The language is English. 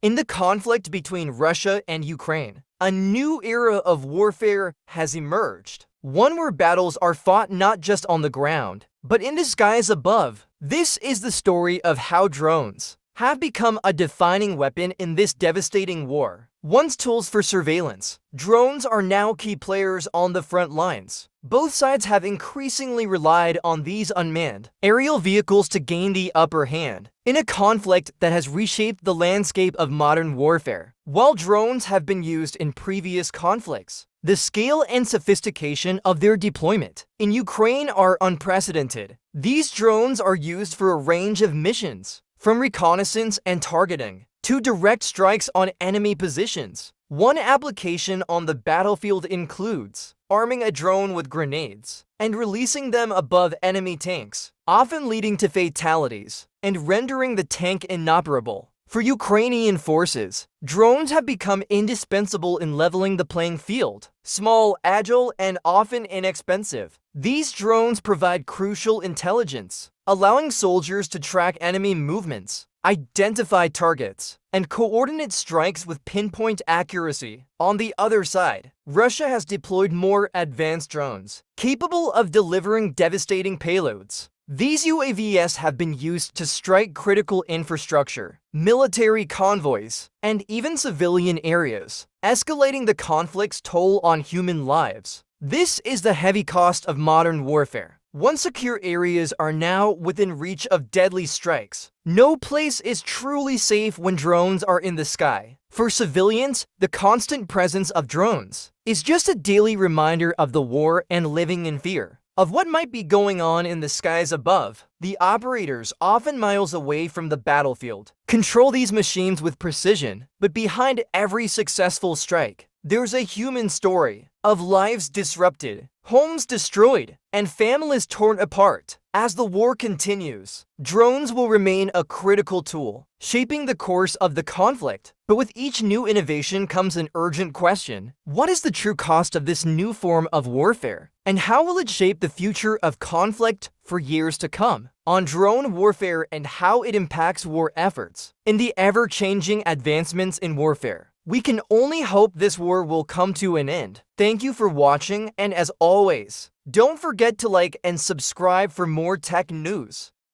In the conflict between Russia and Ukraine, a new era of warfare has emerged. One where battles are fought not just on the ground, but in the skies above. This is the story of how drones have become a defining weapon in this devastating war. Once tools for surveillance, drones are now key players on the front lines. Both sides have increasingly relied on these unmanned aerial vehicles to gain the upper hand in a conflict that has reshaped the landscape of modern warfare. While drones have been used in previous conflicts, the scale and sophistication of their deployment in Ukraine are unprecedented. These drones are used for a range of missions, from reconnaissance and targeting to direct strikes on enemy positions. One application on the battlefield includes arming a drone with grenades and releasing them above enemy tanks, often leading to fatalities and rendering the tank inoperable. For Ukrainian forces, drones have become indispensable in leveling the playing field. Small, agile, and often inexpensive, these drones provide crucial intelligence, allowing soldiers to track enemy movements, identify targets, and coordinate strikes with pinpoint accuracy. On the other side, Russia has deployed more advanced drones, capable of delivering devastating payloads. These UAVs have been used to strike critical infrastructure, military convoys, and even civilian areas, escalating the conflict's toll on human lives. This is the heavy cost of modern warfare. Once secure areas are now within reach of deadly strikes, no place is truly safe when drones are in the sky. For civilians, the constant presence of drones is just a daily reminder of the war and living in fear of what might be going on in the skies above. The operators, often miles away from the battlefield, control these machines with precision, but behind every successful strike, there's a human story of lives disrupted, homes destroyed, and families torn apart. As the war continues, drones will remain a critical tool, shaping the course of the conflict. But with each new innovation comes an urgent question: what is the true cost of this new form of warfare? And how will it shape the future of conflict for years to come? On drone warfare and how it impacts war efforts. In the ever-changing advancements in warfare, we can only hope this war will come to an end. Thank you for watching, and as always, don't forget to like and subscribe for more tech news.